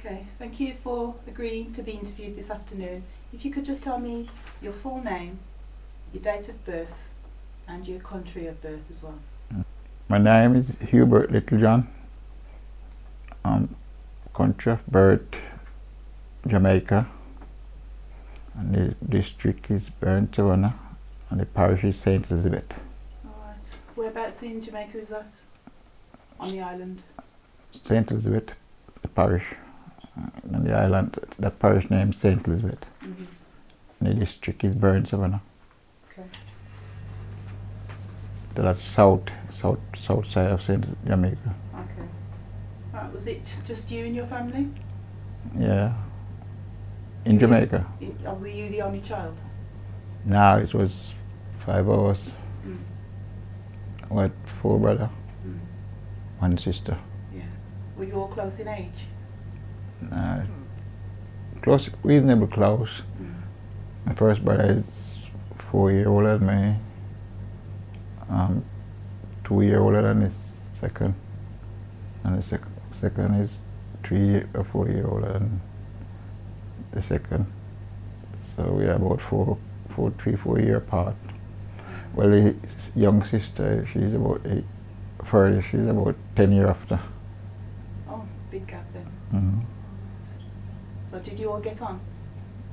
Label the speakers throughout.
Speaker 1: Okay, thank you for agreeing to be interviewed this afternoon. If you could just tell me your full name, your date of birth, and your country of birth as well.
Speaker 2: My name is Hubert Littlejohn. Country of birth, Jamaica. And the district is Burnt-Savannah, and the parish is St. Elizabeth.
Speaker 1: Alright, whereabouts in Jamaica is that? On the island?
Speaker 2: St. Elizabeth, the parish. On the island, the parish name is St. Elizabeth.
Speaker 1: Mm-hmm.
Speaker 2: And the district is Burnt-Savannah.
Speaker 1: Okay.
Speaker 2: So that's south side of St. Jamaica.
Speaker 1: Okay. Right, was it just you and your family?
Speaker 2: Yeah. In Jamaica?
Speaker 1: Were you the only child?
Speaker 2: No, it was 5 of us.
Speaker 1: Mm.
Speaker 2: With 4 brothers,
Speaker 1: Mm.
Speaker 2: 1 sister.
Speaker 1: Yeah. Were you all close in age?
Speaker 2: Close, reasonably close.
Speaker 1: Mm.
Speaker 2: My first brother is 4 years older than me. 2 years older than the second. And the second is 3 or 4 years older than the second. So we are about 3-4 years apart. Well, the young sister, she's about 8, further, she's about 10 years after.
Speaker 1: Oh, big gap then.
Speaker 2: Mm-hmm.
Speaker 1: So did you all get on?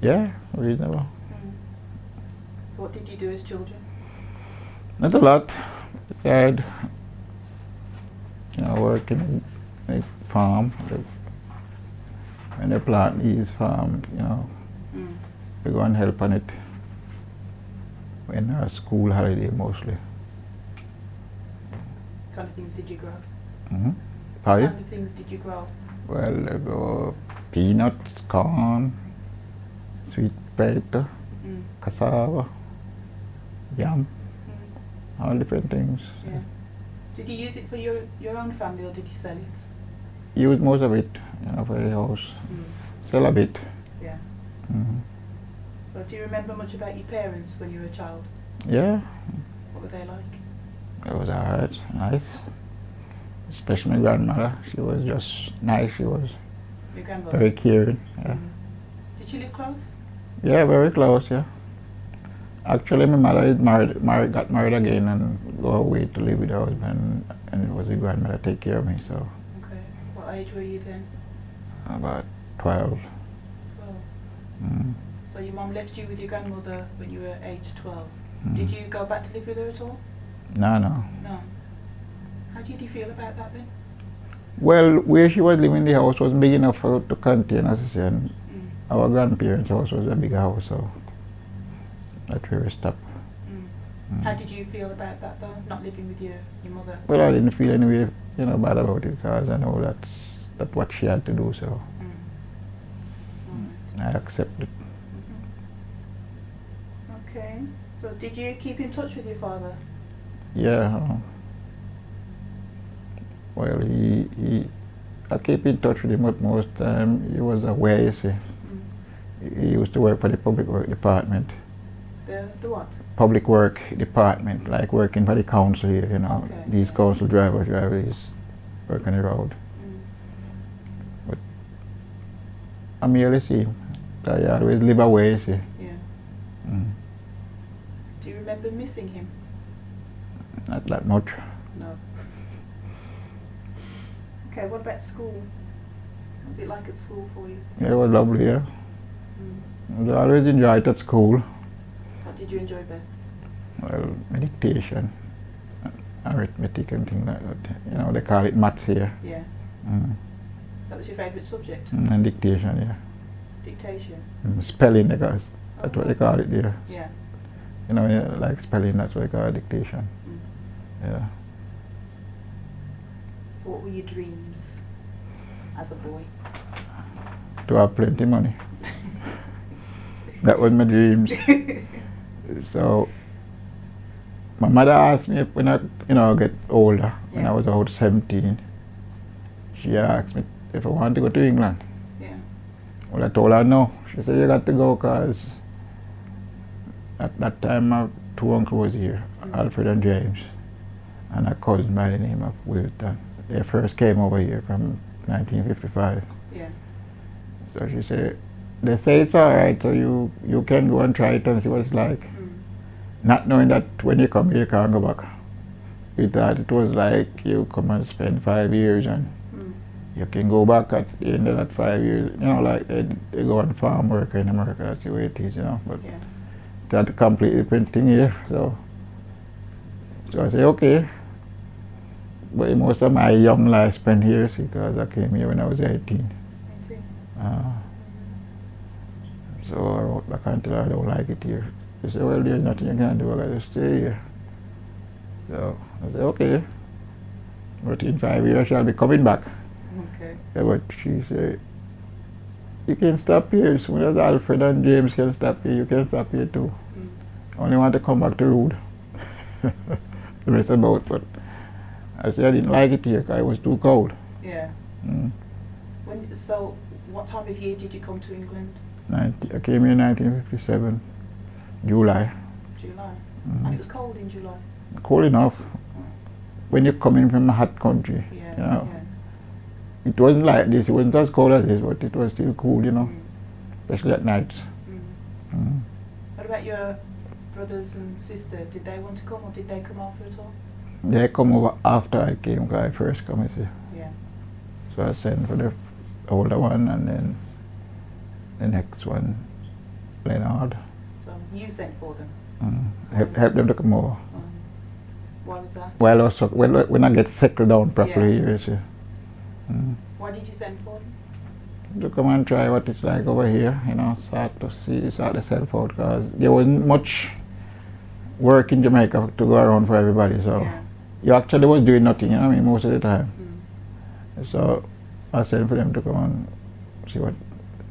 Speaker 2: Yeah, reasonable.
Speaker 1: Mm. So what did you do as children?
Speaker 2: Not a lot. Besides, working in the farm. When they plant these farm,
Speaker 1: Mm.
Speaker 2: we go and help on it. When our school holiday mostly.
Speaker 1: What kind of things did you grow?
Speaker 2: Mm-hmm.
Speaker 1: What
Speaker 2: Pardon?
Speaker 1: kind of things did you grow?
Speaker 2: Well, they go peanuts, corn, sweet potato,
Speaker 1: Mm.
Speaker 2: cassava, yam,
Speaker 1: Mm.
Speaker 2: all different things.
Speaker 1: Yeah. Did you use it for your own family or did you sell it?
Speaker 2: Use most of it, for the house.
Speaker 1: Mm.
Speaker 2: Sell a bit.
Speaker 1: Yeah.
Speaker 2: Mm-hmm.
Speaker 1: So do you remember much about your parents when you were a child?
Speaker 2: Yeah,
Speaker 1: What were they like?
Speaker 2: it was alright, nice. Especially my grandmother, she was just nice, she was
Speaker 1: Your grandmother?
Speaker 2: very caring. Yeah,
Speaker 1: Did you live close?
Speaker 2: yeah, very close, yeah. Actually, my mother is got married again and go away to live with her husband, and it was the grandmother take care of me, so
Speaker 1: Okay. What age were you then?
Speaker 2: about 12.
Speaker 1: 12.
Speaker 2: Mm.
Speaker 1: So your mum left you with your grandmother when you were age 12.
Speaker 2: Mm.
Speaker 1: Did you go back to live with her at all?
Speaker 2: No.
Speaker 1: No. How did you feel about that then?
Speaker 2: Well, where she was living, the house was big enough for to contain us, and
Speaker 1: Mm.
Speaker 2: our grandparents' house was a bigger house, so that's where we stopped.
Speaker 1: Mm.
Speaker 2: Mm.
Speaker 1: How did you feel about that though, not living with your mother?
Speaker 2: Well, I didn't feel any way, bad about it, because I know that's what she had to do, so
Speaker 1: Mm. Alright.
Speaker 2: I accepted.
Speaker 1: Okay. So did you keep in touch with your father?
Speaker 2: Yeah. Well, I keep in touch with him, but most time he was away, you see.
Speaker 1: Mm.
Speaker 2: He used to work for the public work department.
Speaker 1: The what?
Speaker 2: Public work department, like working for the council here,
Speaker 1: Okay,
Speaker 2: These
Speaker 1: yeah.
Speaker 2: council drivers work on the road.
Speaker 1: Mm.
Speaker 2: But I merely see him. I always live away, you see.
Speaker 1: Yeah.
Speaker 2: Mm.
Speaker 1: Do you remember missing him?
Speaker 2: Not that much.
Speaker 1: No. Okay, what about school? What was it like at school for you?
Speaker 2: Yeah, it was lovely, yeah.
Speaker 1: Mm.
Speaker 2: I always enjoyed it at school.
Speaker 1: What did you enjoy best?
Speaker 2: Well, meditation, arithmetic and things like that. They call it maths here.
Speaker 1: Yeah.
Speaker 2: Mm.
Speaker 1: That was your favourite subject?
Speaker 2: And dictation, yeah.
Speaker 1: Dictation?
Speaker 2: Spelling, that's what they call it there.
Speaker 1: Yeah.
Speaker 2: Like spelling, that's what they call dictation.
Speaker 1: Mm.
Speaker 2: Yeah.
Speaker 1: What were your dreams as a boy?
Speaker 2: To have plenty money. That was my dreams. So my mother asked me when I get older, when I was about 17, she asked me if I wanted to go to England.
Speaker 1: Yeah.
Speaker 2: Well, I told her no. She said, you got to go, because at that time my 2 uncles was here, Alfred and James, and a cousin by the name of Wilton. They first came over here from 1955.
Speaker 1: Yeah.
Speaker 2: So she said, they say it's alright, so you can go and try it and see what it's like. Not knowing that when you come here you can't go back. We thought it was like you come and spend 5 years and you can go back at the end of that 5 years. You know, like they go on farm work in America, that's the way it is, you know. But that's a completely different thing here. So I say, okay. But most of my young life spent here because I came here when I was 18. So I wrote back and tell her I don't like it here. She said, well, there's nothing you can do, I gotta stay here. So I said, okay. But in 5 years I shall be coming back.
Speaker 1: Okay.
Speaker 2: Yeah, but she said, you can stop here. As soon as Alfred and James can stop here, you can stop here too. Only want to come back to Rood. The rest about, but I said I didn't like it here because it was too cold.
Speaker 1: Yeah. So what time of year did you come to England?
Speaker 2: I came here in 1957, July.
Speaker 1: July. And it was cold in July?
Speaker 2: Cold enough. When you're coming from a hot country, you know. It wasn't like this, it wasn't as cold as this, but it was still cool, you know, especially at nights.
Speaker 1: What about your brothers and sister? Did they want to come or did they come after at all?
Speaker 2: They come over after I came, because I first come here.
Speaker 1: Yeah.
Speaker 2: So I sent for the older one and then the next one, Leonard.
Speaker 1: So you sent for them?
Speaker 2: Help them to come over.
Speaker 1: Why was that?
Speaker 2: Well, also, when I get settled down properly here, you see.
Speaker 1: Why did you send for them?
Speaker 2: To come and try what it's like over here, you know, start yourself out, because there wasn't much work in Jamaica to go around for everybody, so you actually was doing nothing, you know what I mean, most of the time. So I sent for them to come and see what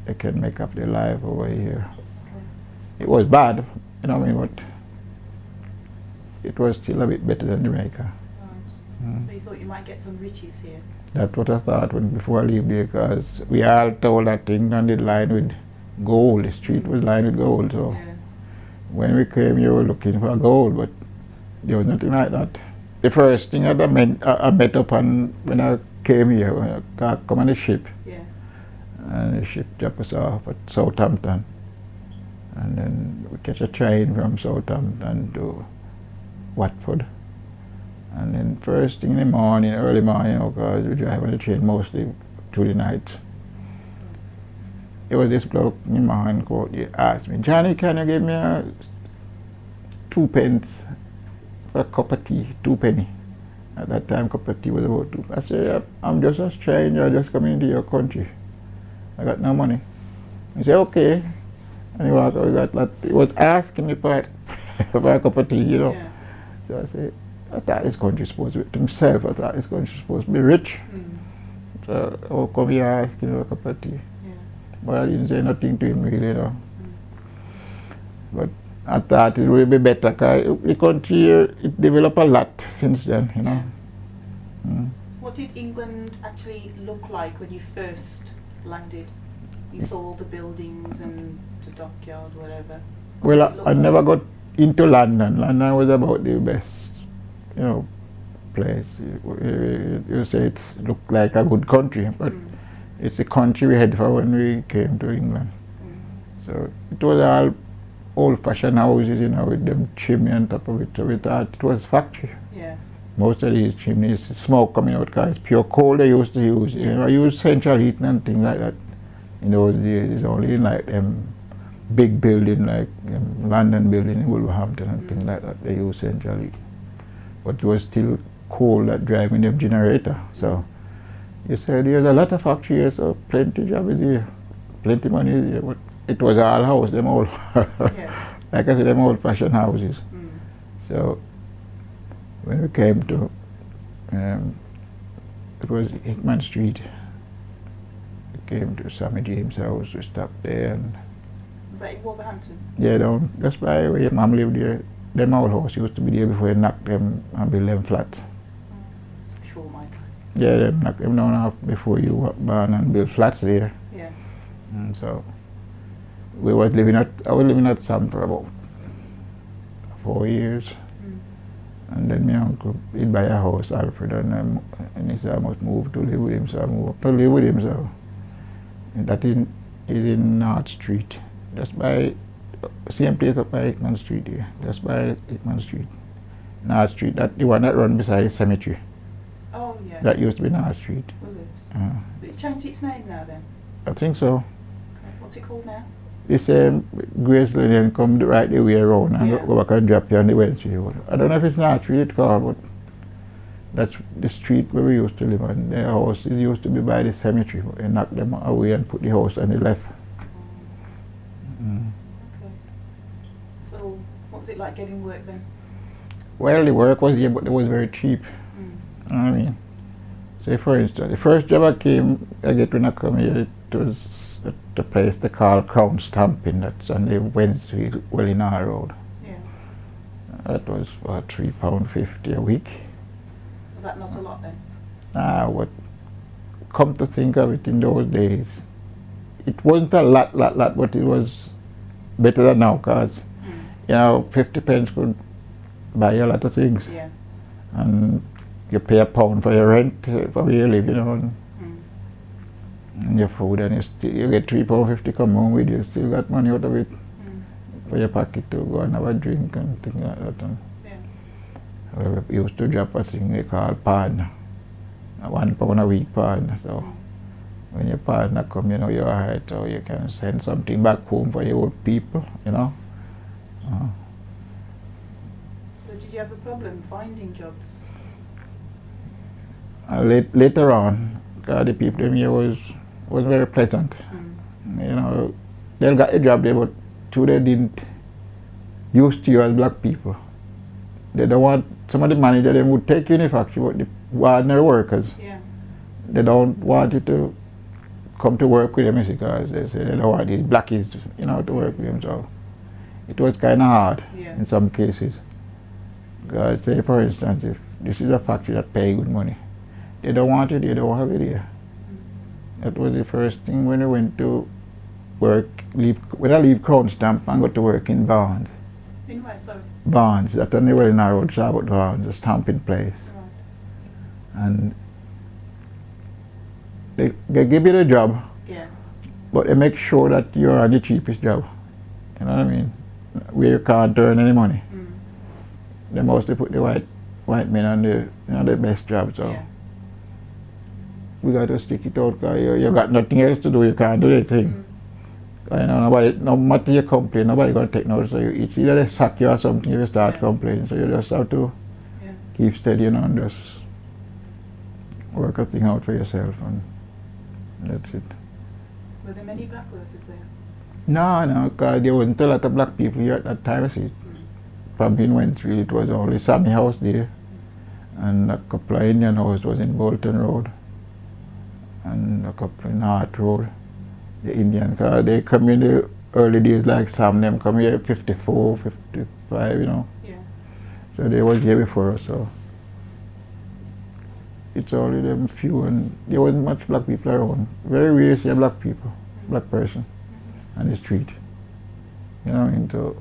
Speaker 2: they can make of their life over here. It was bad, you know what I mean, but it was still a bit better than Jamaica.
Speaker 1: So you thought you might get some riches here?
Speaker 2: That's what I thought before I leave there, because we all told that England is lined with gold. The street was lined with gold. So when we came here, we were looking for gold, but there was nothing like that. The first thing I met up on when I came here, when I come on the ship, and the ship dropped us off at Southampton, and then we catch a train from Southampton to Watford. And then first thing in the morning, early morning, because we drive on the train mostly through the night. It was this bloke in my hand called, he asked me, Johnny, can you give me 2 pence for a cup of tea, 2 penny. At that time, cup of tea was about 2. I said, I'm just a stranger, just coming into your country. I got no money. He said, okay. And he walked out, he was asking me for a cup of tea, you know. So I said, I thought this country supposed to be himself. I thought this country supposed to be rich. So how come he asking for a cup of tea? But I didn't say nothing to him really, you know. But I thought it would be better because the country here, it developed a lot since then, you know.
Speaker 1: What did England actually look like when you first landed? You saw all the buildings and the dockyard, whatever.
Speaker 2: Well, I never got into London. London was about the best, you know, place. You say it looked like a good country, but it's the country we had for when we came to England. So it was all old-fashioned houses, you know, with them chimney on top of it. So we thought it was factory. Most of these chimneys, smoke coming out because it's pure coal they used to use. You know, I use central heating and things like that. In those days, it's only in like big building like London building in Wolverhampton and things like that. They use central heating. But it was still coal that driving them generator. So you said there's a lot of factory here, so plenty job is here, plenty money is here. But it was all house, them old, like I said, them old-fashioned houses. So when we came to, it was Hickman Street. We came to Sammy James' house. We stopped there. And
Speaker 1: was that in Wolverhampton?
Speaker 2: Yeah, down just by where your mom lived there. Them old house used to be there before they knocked them and built them flat.
Speaker 1: It's before my time.
Speaker 2: Yeah, they knocked them down before you were born and built flats there. And so I was living at Sam for about 4 years. And then my uncle, he'd buy a house, Alfred, and he said I must move to live with him, so I moved up to live with him. So and that is in North Street, just by same place up by Hickman Street here, just by Hickman Street. North Street, that the one that run beside the cemetery.
Speaker 1: Oh yeah.
Speaker 2: That used to be North Street.
Speaker 1: Was it?
Speaker 2: Uh,
Speaker 1: But it changed its name now then.
Speaker 2: I think so.
Speaker 1: Okay. What's it called now?
Speaker 2: The same Grace Lane come right the way around and
Speaker 1: Yeah.
Speaker 2: go back and drop you on the Wednesday Road. I don't know if it's North Street it's called, but that's the street where we used to live on. The house used to be by the cemetery, but they knocked them away and put the house on the left. Mm.
Speaker 1: Okay. So what's it like getting work then?
Speaker 2: Well, the work was here, but it was very cheap.
Speaker 1: Mm.
Speaker 2: You know what I mean? Say for instance, the first job I get when I come here, it was at the place they call Crown Stamping, that's on the Wednesday Wellingham Road.
Speaker 1: Yeah.
Speaker 2: That was about £3.50 a week.
Speaker 1: Was that not a lot then?
Speaker 2: What come to think of it, in those days, it wasn't a lot, but it was better than now, because you know, 50 pence could buy a lot of things.
Speaker 1: Yeah.
Speaker 2: And you pay £1 for your rent, for where you live, you know, and your food, and you get £3.50 come home with you. Still got money out of it for your pocket to go and have a drink and things like that. And
Speaker 1: Yeah.
Speaker 2: we used to drop a thing they call pan, £1 a week pan. So when your partner come, you know, you're alright, so you can send something back home for your old people, you know.
Speaker 1: So did you have a problem finding jobs?
Speaker 2: Later on, the people in here was very pleasant. You know, they got a job there, but too they didn't used to you as black people. They don't want, some of the manager them would take you in the factory, but the ordinary workers,
Speaker 1: Yeah.
Speaker 2: they don't want you to come to work with them, because they say they don't want these blackies, you know, to work with them. So it was kind of hard in some cases. Because say for instance, if this is a factory that pay good money, they don't want it, they don't have it here. That was the first thing when I went to work, when I leave Crown Stamp and go to work in Barnes.
Speaker 1: In where, sorry?
Speaker 2: Barnes, that on the Wellingham Road, Sabbath Barnes, a stamping place.
Speaker 1: Right.
Speaker 2: And they give you the job,
Speaker 1: Yeah.
Speaker 2: but they make sure that you're on the cheapest job. You know what I mean? Where you can't earn any money. They mostly put the white men on the, you know, the best job. So
Speaker 1: Yeah.
Speaker 2: we got to stick it out, because you got nothing else to do. You can't do anything. You know, nobody, no matter you complain, nobody gonna take notice. So it's either they sack you or something if you start complaining. So you just have to keep steady, you know, and just work a thing out for yourself, and that's it.
Speaker 1: Were there many black workers there?
Speaker 2: No, because there wasn't a lot of black people here at that time. See, probably in Windrush it was only Sammy House there, and a couple of Indian houses was in Bolton Road, and a couple in Hart Road. The Indian, because they come in the early days, like Sam, them come here 54, 55, you know.
Speaker 1: Yeah.
Speaker 2: So they was here before us, so it's only them few, and there wasn't much black people around. Very rare to see a black people, black person on the street. You know what I mean? So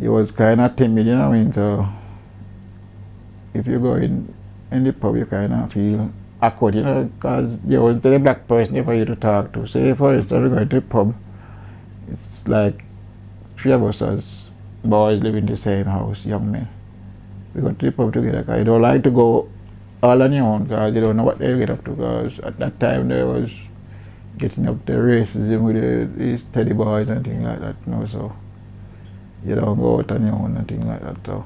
Speaker 2: it was kind of timid, you know what I mean? So if you go in the pub, you kind of feel awkward, you know, because there wasn't any black person for you to talk to. Say, for instance, we go to the pub, it's like 3 of us as boys live in the same house, young men. We go to the pub together, because you don't like to go all on your own, because you don't know what they'll get up to, because at that time there was getting up the racism with these teddy boys and things like that, you know, so you don't go out on your own and things like that. So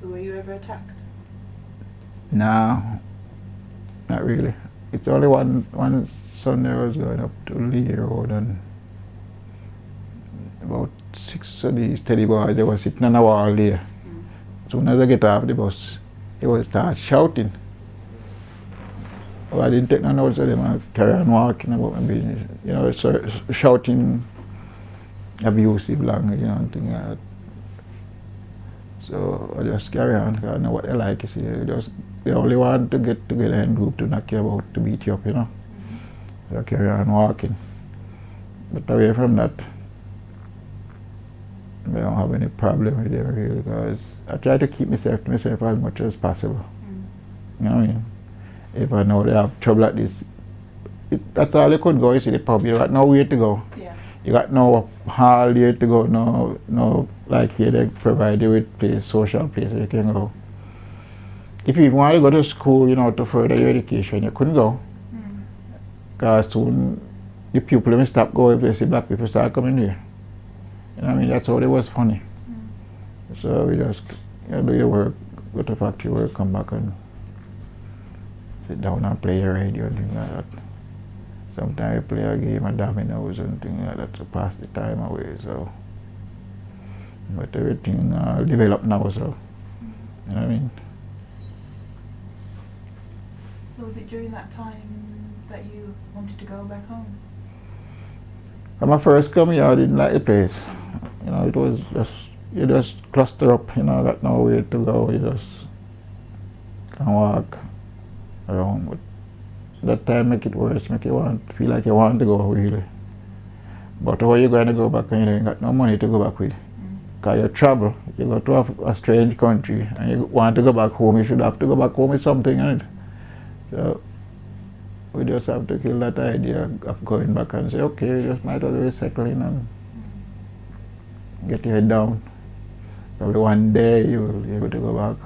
Speaker 1: Were you ever attacked?
Speaker 2: no, not really. It's only one Sunday I was going up to Lee Road, and about 6 of these teddy boys, they were sitting on a wall there. As soon as I get off the bus, they would start shouting. Well, I didn't take no notice of them. I carry on walking about my business. You know, so shouting abusive language, you know, and things like that. So I just carry on, because I know what they like, you see. They only want to get together in group to knock you about, to beat you up, you know. So I carry on walking. But away from that, I don't have any problem with them really, because I try to keep myself to myself as much as possible. You know what I mean? If I know they have trouble like this, that's all you could go. You see the pub, you got nowhere to go.
Speaker 1: Yeah.
Speaker 2: You got no hall here to go, no like here they provide you with place, social place where you can go. If you even want to go to school, to further your education, you couldn't go. Because soon the people will stop going if they see black people start coming here. You know what I mean? That's how it was funny. So we just do your work, go to factory work, come back and sit down and play your radio and things like that. Sometimes we play a game of dominoes and things like that to pass the time away. So, but everything developed now, so you know what I mean.
Speaker 1: So was it during that time that you wanted to go back home?
Speaker 2: When I first come here, I didn't like the place. It was just you just cluster up. Got nowhere to go. You just can walk around. But that time make it worse, make you feel like you want to go really. But how are you going to go back when you ain't got no money to go back with? Because you travel, you go to a strange country and you want to go back home, you should have to go back home with something in it. So we just have to kill that idea of going back and say, okay, you just might as well settle in and get your head down. Probably one day you will be able to go back.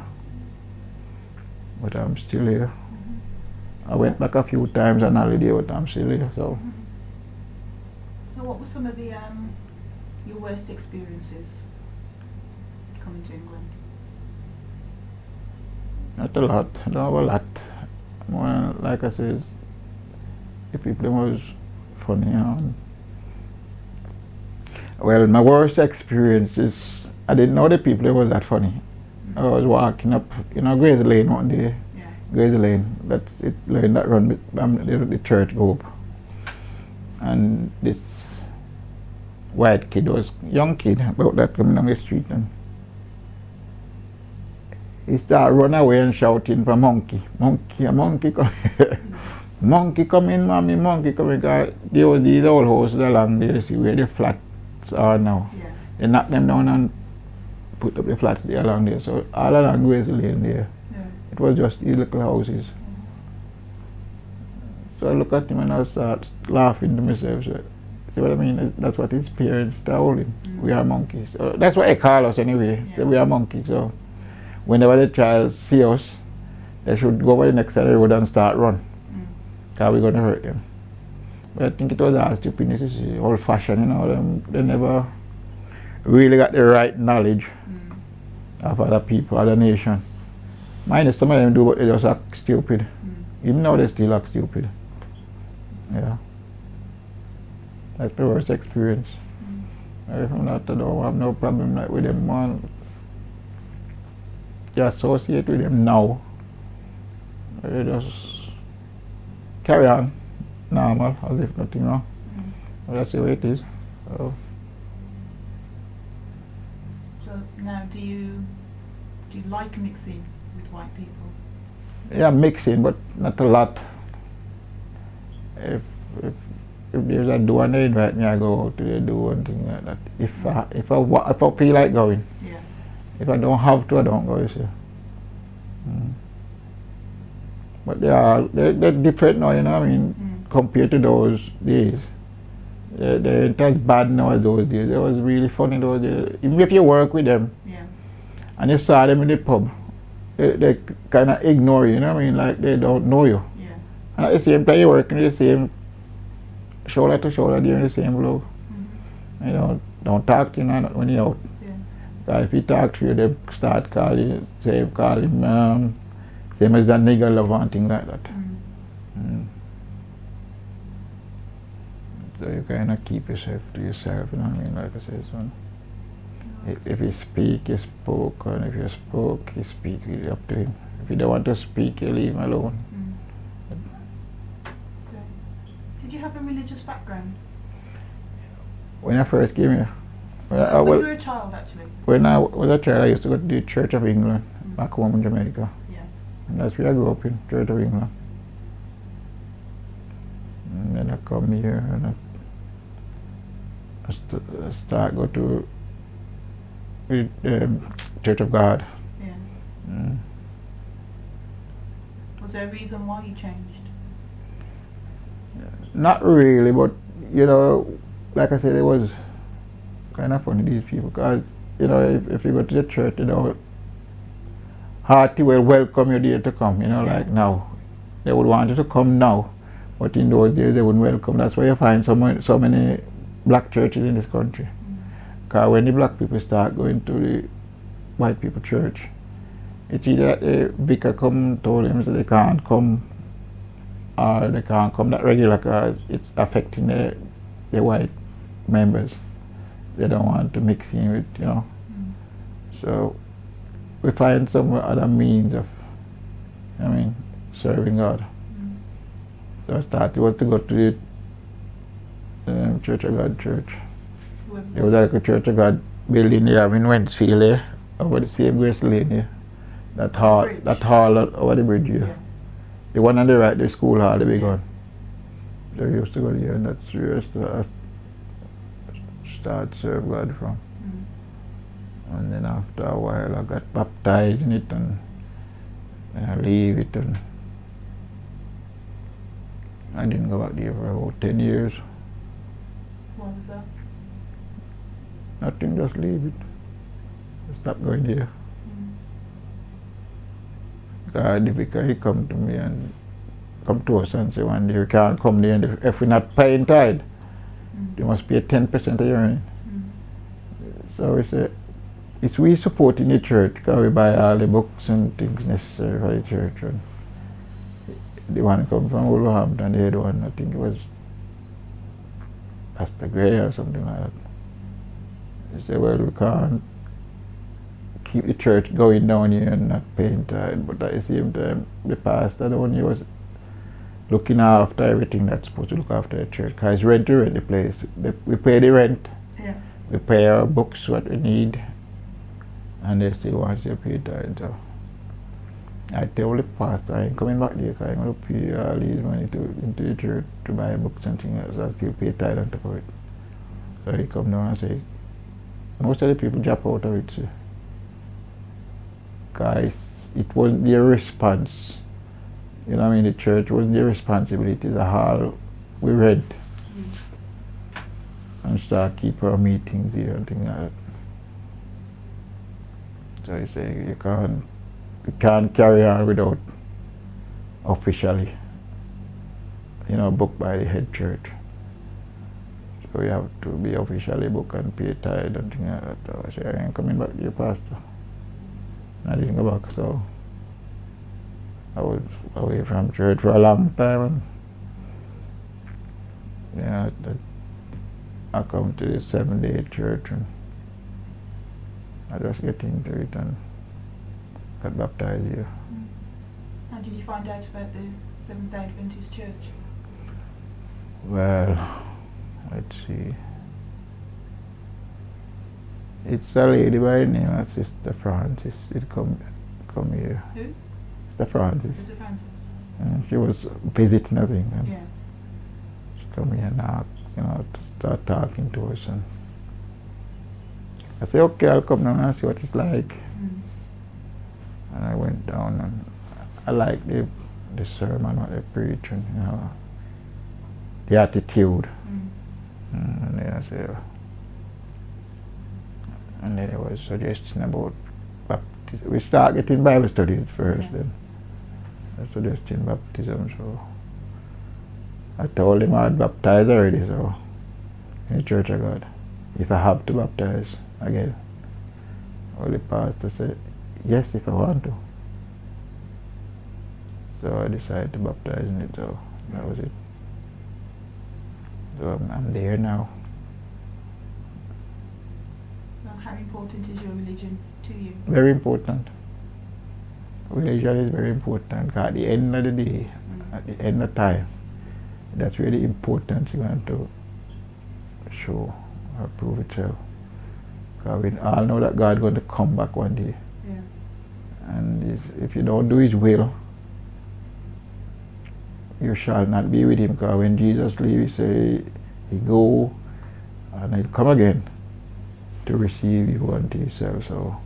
Speaker 2: But I'm still here. I went back a few times on holiday, but I'm still here. So
Speaker 1: what were some of the your worst experiences coming to England?
Speaker 2: Not a lot. I don't have a lot. More, like I said, the people was funny. Well, my worst experience is I didn't know the people was that funny. I was walking up, Grace Lane one day. Grace Lane, that's it, lane that run the church group. And this white kid was young kid about that coming down the street, and he started running away and shouting for monkey, a monkey come monkey come in, mommy, monkey come in. Cause there was these old houses along there, see where the flats are now. They knocked them down and put up the flats there along there. So all along Grace Lane there, it was just these little houses. So I look at him and I start laughing to myself. So, see what I mean? That's what his parents told him. We are monkeys. So that's what they call us anyway. So we are monkeys. So whenever the child see us, they should go over the next side of the road and start run. Because we're going to hurt them. But I think it was all stupidness, old fashioned, they never really got the right knowledge of other people, other nation. Mind some of them do, but they just act stupid. Even now they still act stupid. Yeah. That's the worst experience. From that, I don't have no problem with them, man. You associate with them now. You just carry on normal, as if nothing wrong. That's the way it is. So
Speaker 1: now, do you like mixing with white people?
Speaker 2: Yeah, mixing, but not a lot. If there's a do and they invite me, I go out to the do and things like that. If I feel like going. If I don't have to, I don't go. You see. But they're different now, you know what I mean, compared to those days. They ain't as bad now as those days. It was really funny those days. Even if you work with them and you saw them in the pub, they kind of ignore you, you know what I mean, like they don't know you. And at the same time, you're working the same shoulder to shoulder, during the same blow. Don't talk to you now when you're out. Because if you talk to you, they start calling, same as a nigger lover and things like that. So you kind of keep yourself to yourself, you know what I mean, like I said, son. If you speak, you spoke, and if you spoke, you speak, it's up to him. If you don't want to speak, you leave him alone.
Speaker 1: Did you have a religious background?
Speaker 2: When I first came here,
Speaker 1: when you were a child, actually?
Speaker 2: When I was a child, I used to go to the Church of England, back home in Jamaica. And that's where I grew up in, Church of England. And then I come here and I start go to with Church of God.
Speaker 1: Yeah.
Speaker 2: Mm.
Speaker 1: Was there a reason why you changed?
Speaker 2: Not really, but you know, like I said, it was kind of funny these people because you know if you go to the church, you know, hearty will welcome you there to come. You know,
Speaker 1: Yeah.
Speaker 2: like now, they would want you to come now, but in those days they wouldn't welcome. That's why you find so many black churches in this country. Because when the black people start going to the white people church, it's either the vicar come told them that they can't come, or they can't come that regular because it's affecting the white members. They don't want to mix in with, you know. So we find some other means of, I mean, serving God. So I started was to go to the Church of God church. It was like a Church of God building there in Wentzfield there, over the same Grace Lane here. That hall over the bridge here.
Speaker 1: Yeah.
Speaker 2: The one on the right, the school hall, the big one. So we used to go there, and that's where I start serve God from. And then after a while I got baptized in it, and I leave it, and I didn't go back there for about 10 years.
Speaker 1: Why was that?
Speaker 2: Nothing, just leave it. I stopped going there. God, the vicar, he come to me and come to us and say one day we can't come there, and if we're not paying tithe, you must pay 10% of your earning. So we say, it's we supporting the church because we buy all the books and things necessary for the church. And the one come from Wolverhampton, the other one, I think it was Pastor Gray or something like that. They say, well, we can't keep the church going down here and not paying tithe, but at the same time, the pastor, the one he was looking after everything that's supposed to look after the church, because rent to rent the place. We pay the rent, we pay our books, what we need, and they still want to pay tithe. So I tell the pastor I ain't coming back there because I'm going to pay all these money into the church to buy books and things else. I still pay tithe on top of it. So he come down and say, most of the people drop out of it. Guys, it wasn't their response. You know what I mean? The church wasn't their responsibility. The hall we rent and start keep our meetings here and things like that. So he say you can't carry on without officially, you know, booked by the head church. So you have to be officially booked and pay tithe and things like that. So I say I ain't coming back to your pastor. I didn't go back, so I was away from church for a long time. And, yeah, I come to the 7-day church and I just get into it and got baptized here.
Speaker 1: How did you find out about the Seventh-day Adventist Church?
Speaker 2: Well, let's see. It's a lady by the name of Sister Francis. It come here.
Speaker 1: Who?
Speaker 2: Sister Francis.
Speaker 1: Sister Francis.
Speaker 2: And she was visiting, I think. And
Speaker 1: Yeah.
Speaker 2: she come here and asked, you know, to start talking to us. And I said, okay, I'll come down and see what it's like. And I went down and I liked the sermon, what they preach, and you know, the attitude. And then I said, and then there was suggestion about baptism. We start getting Bible studies first, then I suggested baptism. So I told him I'd baptize already, so in the Church of God, if I have to baptize again. Well, the pastor said, yes, if I want to. So I decided to baptize in it, so that was it. So I'm there now.
Speaker 1: Well, how important is your religion to you?
Speaker 2: Very important. Religion is very important. At the end of the day, at the end of time, that's where the importance is going to show or prove itself. Because we all know that God is going to come back one day.
Speaker 1: Yeah.
Speaker 2: And if you don't do His will, you shall not be with Him. Because when Jesus leaves, He say, He go and He'll come again. to receive you unto himself. So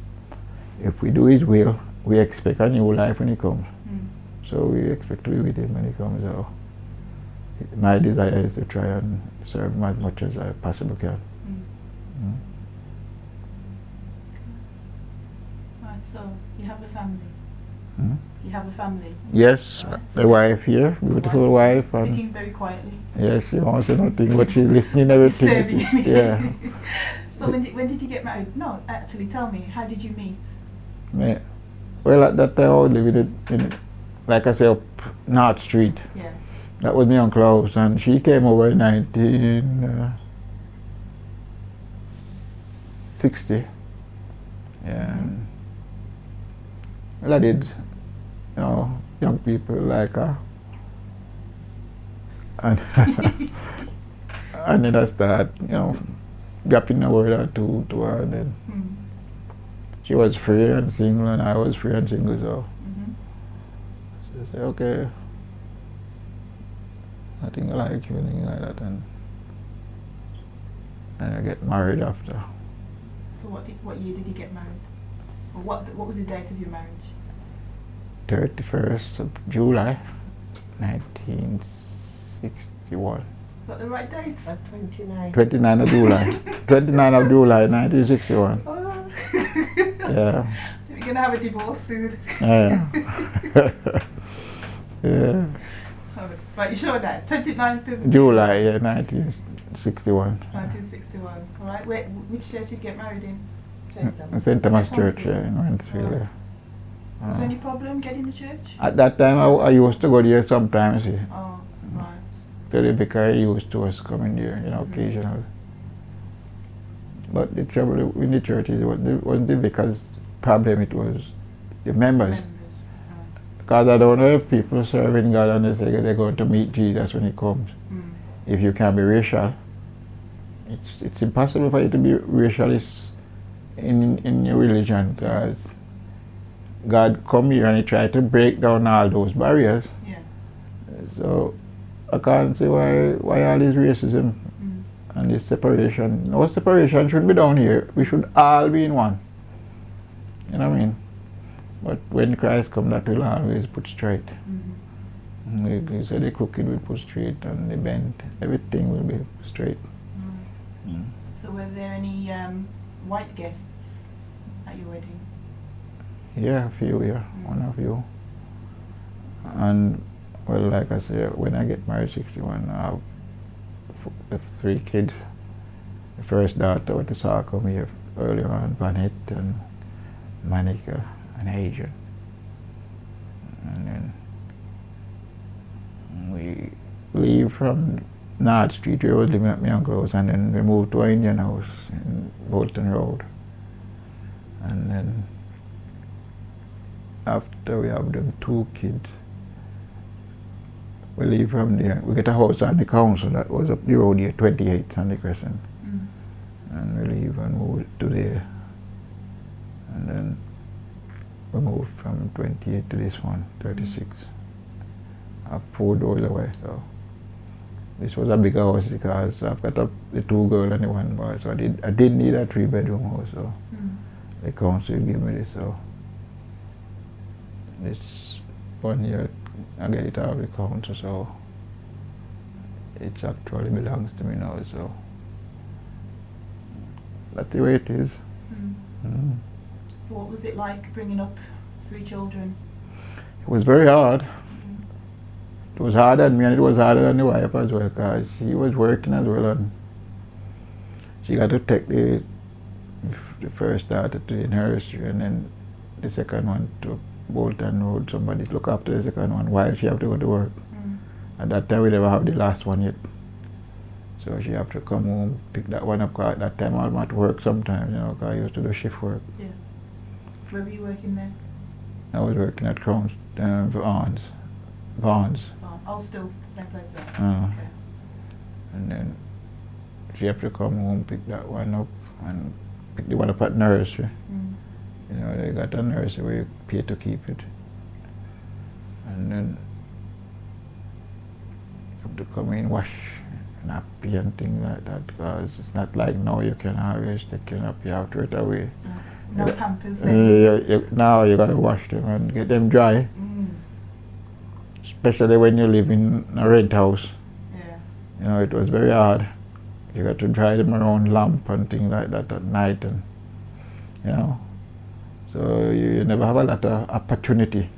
Speaker 2: if we do his will, we expect a new life when he comes. So we expect to be with him when he comes. So my desire is to try and serve him as much as I possibly can.
Speaker 1: Right, so you have a family.
Speaker 2: Mm.
Speaker 1: You have a family.
Speaker 2: Yes,
Speaker 1: Right.
Speaker 2: the wife here, beautiful wife. And
Speaker 1: sitting very quietly.
Speaker 2: yes, she wants to nothing, but she's listening everything.
Speaker 1: Disturbing.
Speaker 2: Yeah.
Speaker 1: So when did you get married? No, actually, tell me, how did you meet?
Speaker 2: Well, at that time I was living in, like I say, up North Street.
Speaker 1: Yeah.
Speaker 2: That was my uncle house, and she came over in 1960. Yeah. And, well, I did, young people like her. And, and then I started, dropping a word or two to her. Then she was free and single, and I was free and single, so I said, okay, I think I like you, anything like that, and I get married after.
Speaker 1: So what year did you get married? Or what was the date of your marriage?
Speaker 2: 31st of July, 1961.
Speaker 1: Is that the right date?
Speaker 2: 29 of July. 29 of July, 1961.
Speaker 1: Oh.
Speaker 2: Yeah.
Speaker 1: We're going to have a divorce soon.
Speaker 2: Yeah. Yeah.
Speaker 1: Right, you sure that? 29th of
Speaker 2: July, yeah, 1961.
Speaker 1: 1961. All right. Which church did you get married in?
Speaker 2: St. Thomas
Speaker 1: St.
Speaker 2: Church,
Speaker 1: Thomas's.
Speaker 2: yeah, in Wentzville. Yeah.
Speaker 1: Was there any problem getting to church?
Speaker 2: At that time, I used to go there sometimes. See.
Speaker 1: Oh, right.
Speaker 2: So the vicar used to us coming there, occasionally. But the trouble in the church is it wasn't the vicar's problem, it was the members.
Speaker 1: Right.
Speaker 2: Because I don't know if people serving God and they say they're going to meet Jesus when he comes. If you can be racial, it's impossible for you to be racialist in your religion, because God come here and he tried to break down all those barriers.
Speaker 1: Yeah.
Speaker 2: So I can't see why all this racism and this separation. No separation should be down here. We should all be in one. You know what I mean? But when Christ comes, that will always put straight. He said the crooked will put straight, and the bent, everything will be straight.
Speaker 1: So were there any white guests at your wedding?
Speaker 2: Yeah, a few, yeah, one of you. And well, like I said, when I get married 61, I have the 3 kids. The first daughter went to saw come here earlier on, Vanette and Monica and Adrian. And then we leave from North Street, where I was living at my uncle's, and then we moved to an Indian house in Bolton Road. And then after we have them 2 kids, we leave from there. We get a house on the council that was up the road here, 28 Sandy Crescent. And we leave and move to there. And then we moved from 28 to this one, 36. 4 doors away, so this was a bigger house because I've got the 2 girls and the 1 boy, so I did need a 3-bedroom house, so the council gave me this. So this 1 year I get it out of the council, so it actually belongs to me now, so that's the way it is.
Speaker 1: So what was it like bringing up 3 children?
Speaker 2: It was very hard. It was harder on me, and it was harder on the wife as well, because she was working as well, and she got to take the first daughter to the nursery, and then the second one to Bolton Road, somebody to look after the second one while she have to go to work. At that time we never have the last one yet, so she have to come home, pick that one up, because at that time I'm at work sometimes, because I used to do shift work.
Speaker 1: Yeah. Where were you working then?
Speaker 2: I was working at Crown's, Vaughn's.
Speaker 1: Oh, still the same place there.
Speaker 2: Okay. And then she have to come home, pick that one up, and pick the one up at nursery. They got a nursery where you pay to keep it. And then you have to come in, wash nappy and things like that, because it's not like now you can always take your nappy out right away.
Speaker 1: No pampers then.
Speaker 2: Now you gotta wash them and get them dry. Especially when you live in a rent house.
Speaker 1: Yeah.
Speaker 2: You know, it was very hard. You got to dry them around lamp and things like that at night, and you know. So you never have a lot of opportunity.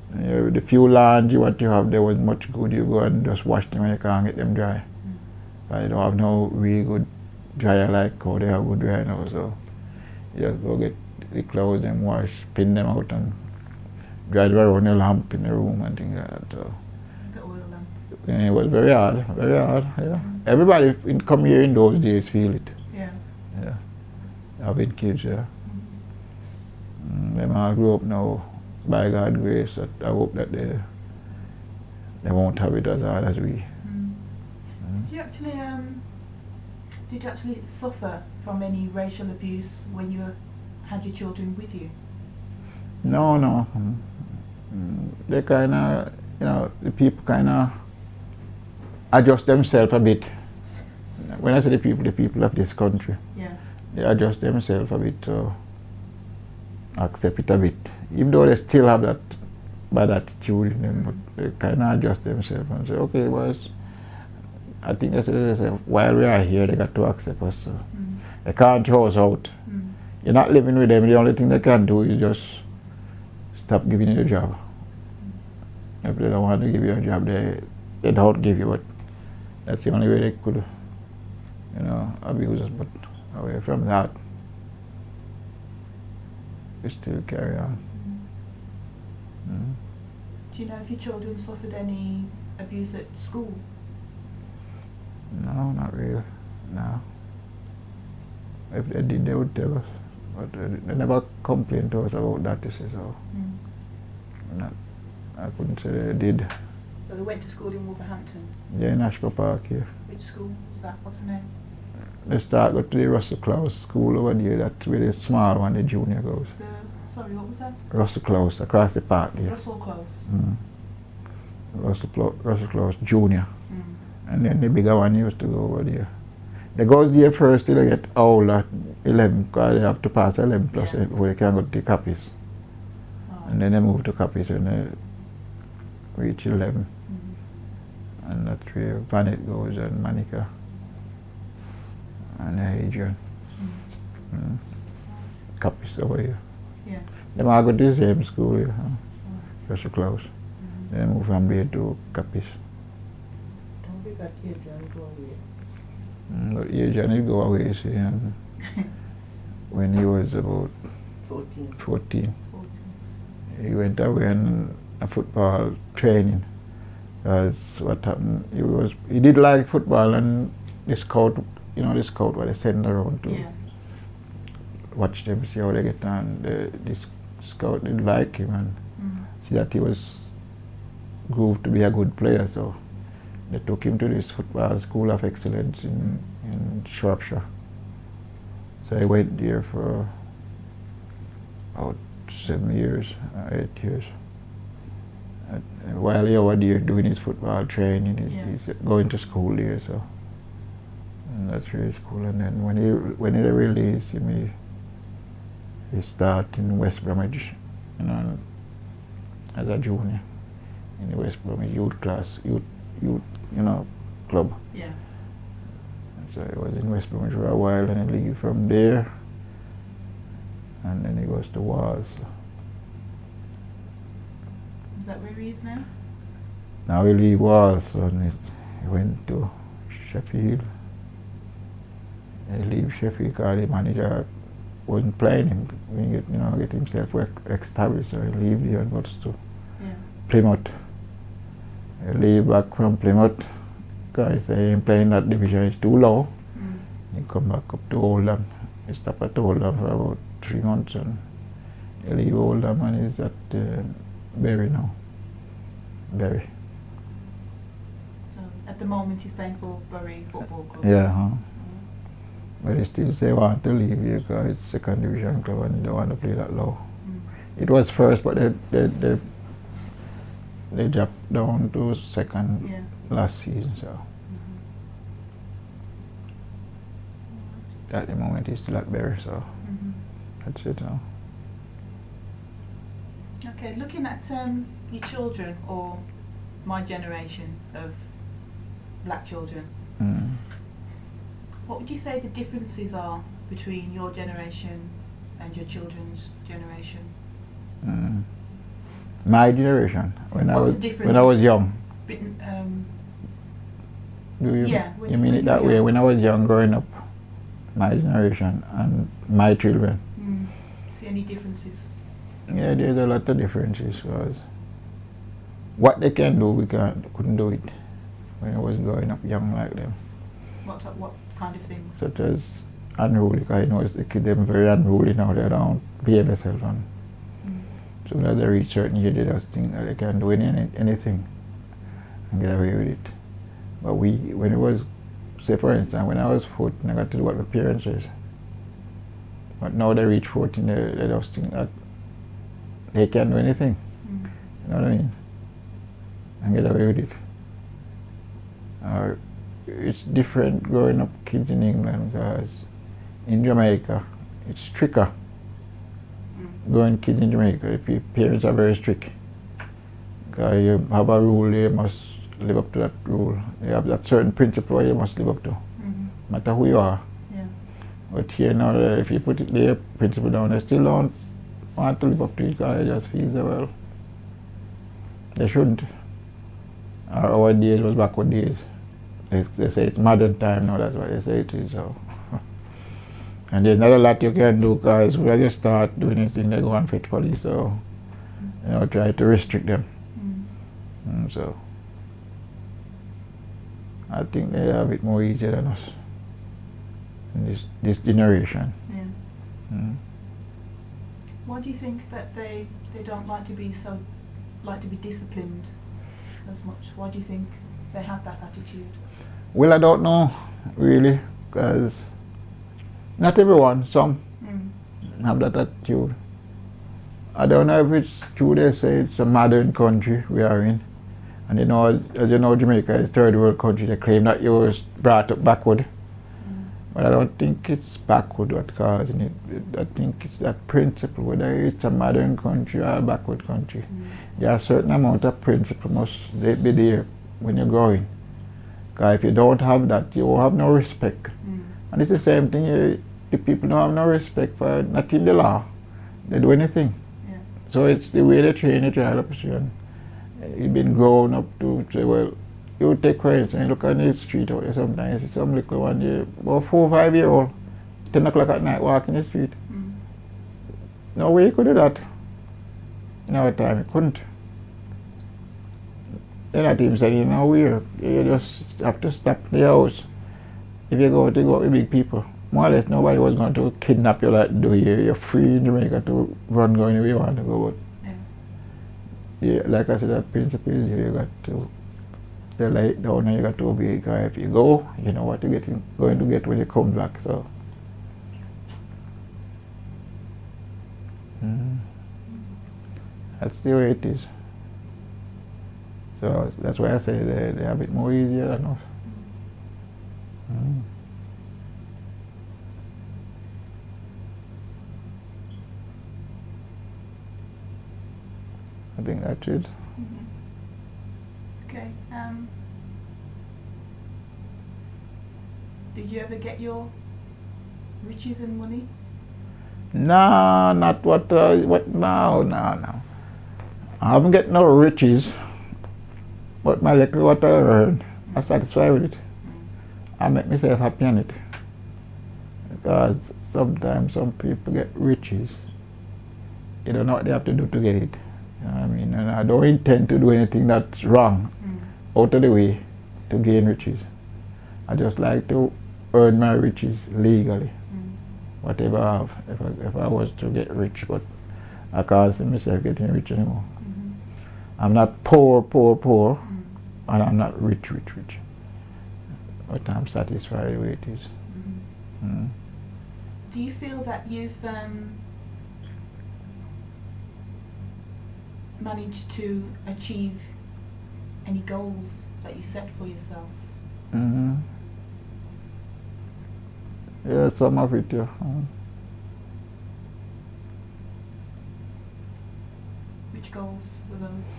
Speaker 2: The few laundry what you have there was much good. You go and just wash them and you can't get them dry. But you don't have no really good dryer like how they have good dryer now. So you just go get the clothes and wash, pin them out and dry them around the lamp in the room and things like that. So
Speaker 1: The oil lamp.
Speaker 2: yeah, it was very hard, yeah. Everybody come here in those days feel it.
Speaker 1: Yeah.
Speaker 2: Yeah. Having kids, yeah. Them all grew up now, by God's grace. I hope that they won't have it as hard as we.
Speaker 1: Did you actually suffer from any racial abuse when you had your children with you?
Speaker 2: No. They kind of, the people kind of adjust themselves a bit. When I say the people of this country,
Speaker 1: Yeah.
Speaker 2: they adjust themselves a bit to accept it a bit. Even though they still have that bad attitude in them, but they kind of adjust themselves and say, okay, boys, I think they say, while we are here, they got to accept us. So they can't throw us out. You're not living with them. The only thing they can do is just stop giving you a job. If they don't want to give you a job, they don't give you it. That's the only way they could, abuse us. But away from that, we still carry on.
Speaker 1: Do you know if your children suffered any abuse at school?
Speaker 2: No, not really. No. If they did, they would tell us. But they never complained to us about that, you see, so I couldn't say they did.
Speaker 1: So they went to school in Wolverhampton?
Speaker 2: Yeah, in Ashko Park here.
Speaker 1: Which school was that? What's the name?
Speaker 2: They start go to the Russell Close school over there, that's where the small one, the junior goes.
Speaker 1: Sorry, what was that?
Speaker 2: Russell Close, across the park there.
Speaker 1: Russell Close.
Speaker 2: Russell Close Junior. And then the bigger one used to go over there. They go there first till they get older, 11, because they have to pass 11 plus before they can go to the copies. And then they move to copies when they reach 11. And that's where Vanet goes and Monica and Adrian. Copies over here.
Speaker 1: Yeah.
Speaker 2: They all go to the same school here, Russell Close. Then they move from there to copies.
Speaker 3: But Adrian go away.
Speaker 2: But Adrian did go away, see, when he was about 14. He went away on a football training. Because what happened, he did like football, and the scout what they send around to watch them, see how they get on. This scout didn't like him and see that he was grooved to be a good player, so they took him to this football school of excellence in Shropshire. So he went there for about 7 years, 8 years. And while he was there doing his football training, he's going to school there, so and that's really cool. And then when he released him, he started in West Bromwich, as a junior in the West Bromwich youth club.
Speaker 1: Yeah.
Speaker 2: And so he was in West Bromwich for a while, and he leave from there, and then he goes to Wales.
Speaker 1: Is that where he is now?
Speaker 2: Now he leave Wales, and he went to Sheffield. He leave Sheffield because the manager wasn't playing him. He get himself established, so he leave there and goes to Plymouth. He leave back from Plymouth because he say he ain't playing that division, it's too low. He come back up to Oldham. He stopped at Oldham for about 3 months, and he leave Oldham and he's at Bury now. Bury.
Speaker 1: So at the moment he's playing for Bury Football Club.
Speaker 2: Yeah, but he still say want to leave here because it's second division club and they don't want to play that low. It was first, but they dropped down to second last season. So at the moment is Blackberry, so
Speaker 1: Mhm.
Speaker 2: that's it now.
Speaker 1: Okay, looking at your children, or my generation of black children,
Speaker 2: Mm.
Speaker 1: what would you say the differences are between your generation and your children's generation?
Speaker 2: Mm. My generation, when
Speaker 1: What's
Speaker 2: I was
Speaker 1: the difference
Speaker 2: when I was young.
Speaker 1: Bit-
Speaker 2: Do you
Speaker 1: Yeah, when-
Speaker 2: you mean
Speaker 1: when
Speaker 2: it
Speaker 1: you were
Speaker 2: that way?
Speaker 1: young.
Speaker 2: When I was young, growing up, my generation and my children.
Speaker 1: See any differences?
Speaker 2: Yeah, there's a lot of differences because what they can do, we couldn't do it when I was growing up young like them.
Speaker 1: What kind of things?
Speaker 2: Such as unruly, because you know the kid them very unruly now. They don't behave themselves, and
Speaker 1: Mm.
Speaker 2: soon as they reach certain age, they just think that they can do anything and get away with it. But when it was, say for instance, when I was 14, I got to do what my parents says. But now they reach 14, they just think that they can do anything.
Speaker 1: Mm.
Speaker 2: You know what I mean? And get away with it. It's different growing up kids in England, because in Jamaica it's stricter. Growing kids in Jamaica, if your parents are very strict, because you have a rule, you must live up to that rule. You have that certain principle you must live up to,
Speaker 1: Mhm.
Speaker 2: no matter who you are.
Speaker 1: Yeah.
Speaker 2: But here now, if you put their principle down, they still don't want to live up to it, because they just feel that, well, they shouldn't. Our days was backward days. They say it's modern time now, that's what they say it is. So. And there's not a lot you can do, because when you start doing anything, they go and fetch police, so try to restrict them. So I think they have it more easier than us in this generation.
Speaker 1: Yeah. Why do you think that they don't like to be disciplined as much? Why do you think they have that attitude?
Speaker 2: Well, I don't know really, because not everyone, some have that attitude. I don't know if it's true. They say it's a modern country we are in, and as you know, Jamaica is a third world country. They claim that you was brought up backward, but I don't think it's backward what causing it. I think it's that principle, whether it's a modern country or a backward country. There are a certain amount of principle must be there when you're growing. Because if you don't have that, you will have no respect. And it's the same thing. The people don't have no respect for not in the law. They do anything.
Speaker 1: Yeah.
Speaker 2: So it's the way they train the child up. And you've been grown up to say, well, you take for instance, you look on the street out there sometimes, you see some little one, about 4 or 5 year old, 10 o'clock at night walking the street. No way you could do that. In our time, you couldn't. They're not even saying nowhere. You just have to stop the house. If you go with big people, more or less nobody was going to kidnap you like do here. You're free in Jamaica to run go anywhere you want to go. But yeah, like I said, that principle is you got to lay it down and you got to obey it. Because if you go, you know what you're going to get when you come back. So that's the way it is. So that's why I say they have it more easier than us. I think that's it.
Speaker 1: Okay. Did you ever get your riches and money?
Speaker 2: No, not what no. I haven't get no riches, but my little what I earn, I'm satisfied with it. I make myself happy on it. Because sometimes some people get riches, you don't know what they have to do to get it. You know what I mean? And I don't intend to do anything that's wrong out of the way to gain riches. I just like to earn my riches legally. Whatever I have, if I was to get rich, but I can't see myself getting rich anymore. I'm not poor, and I'm not rich. But I'm satisfied the way it is.
Speaker 1: Do you feel that you've managed to achieve any goals that you set for yourself?
Speaker 2: Yeah, some of it, yeah.
Speaker 1: Which goals were those?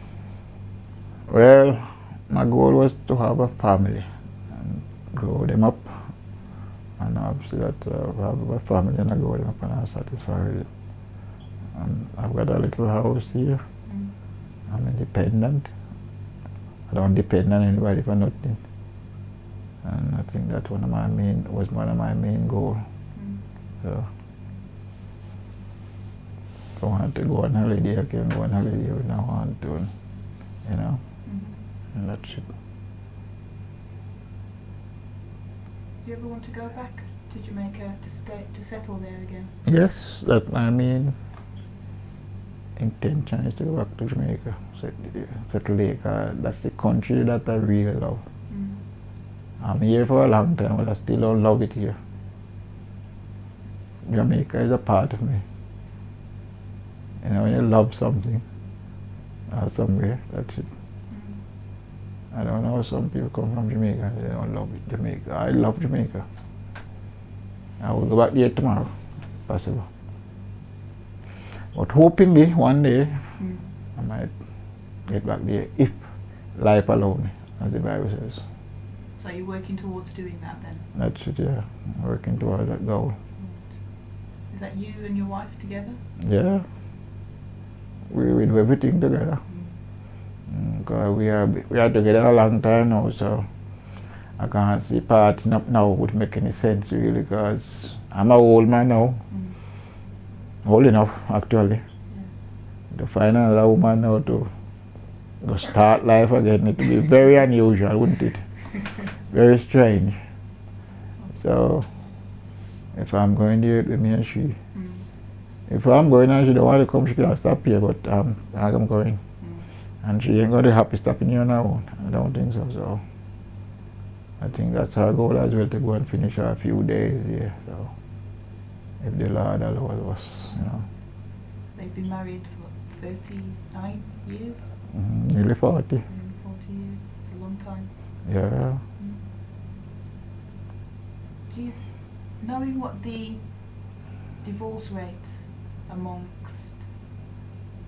Speaker 2: Well, my goal was to have a family and grow them up. And obviously that have a family and I grow them up and I'm satisfied with it. And I've got a little house here.
Speaker 1: Mm.
Speaker 2: I'm independent. I don't depend on anybody for nothing. And I think that was one of my main goals.
Speaker 1: Mm.
Speaker 2: So if I want to go on holiday, I can go on holiday when I want to, you know,
Speaker 1: Mm-hmm.
Speaker 2: and that's it.
Speaker 1: Do you ever want to go back to Jamaica to settle there again?
Speaker 2: Yes, that's my main intention is to go back to Jamaica, settle there. That's the country that I really love.
Speaker 1: Mm.
Speaker 2: I'm here for a long time, but I still don't love it here. Jamaica is a part of me. You know, when you love something or somewhere, that's it.
Speaker 1: Mm.
Speaker 2: I don't know, some people come from Jamaica and they don't love it. Jamaica. I love Jamaica. I will go back there tomorrow, if possible. But hopingly, one day, I might get back there if life allows me, as the Bible says.
Speaker 1: So you're working towards doing that then?
Speaker 2: That's it, yeah. I'm working towards that goal.
Speaker 1: Right. Is that you and your wife together?
Speaker 2: Yeah. We do everything together. Because we are together a long time now, so I can't see parting up now would make any sense really, because I'm an old man now. Old enough, actually.
Speaker 1: Yeah.
Speaker 2: To find another woman now to go start life again, it would be very unusual, wouldn't it? Very strange. So, if I'm going there, it with me and she. If I'm going and she don't want to come, she can stop here, but I'm going. And she ain't going to be happy stopping here on her own. I don't think so. So, I think that's our goal as well, to go and finish our few days here. So, if the Lord allows us, you know.
Speaker 1: They've been married for 39 years?
Speaker 2: Nearly 40.
Speaker 1: 40 years. It's a long time.
Speaker 2: Yeah.
Speaker 1: Do you, knowing what the divorce rate amongst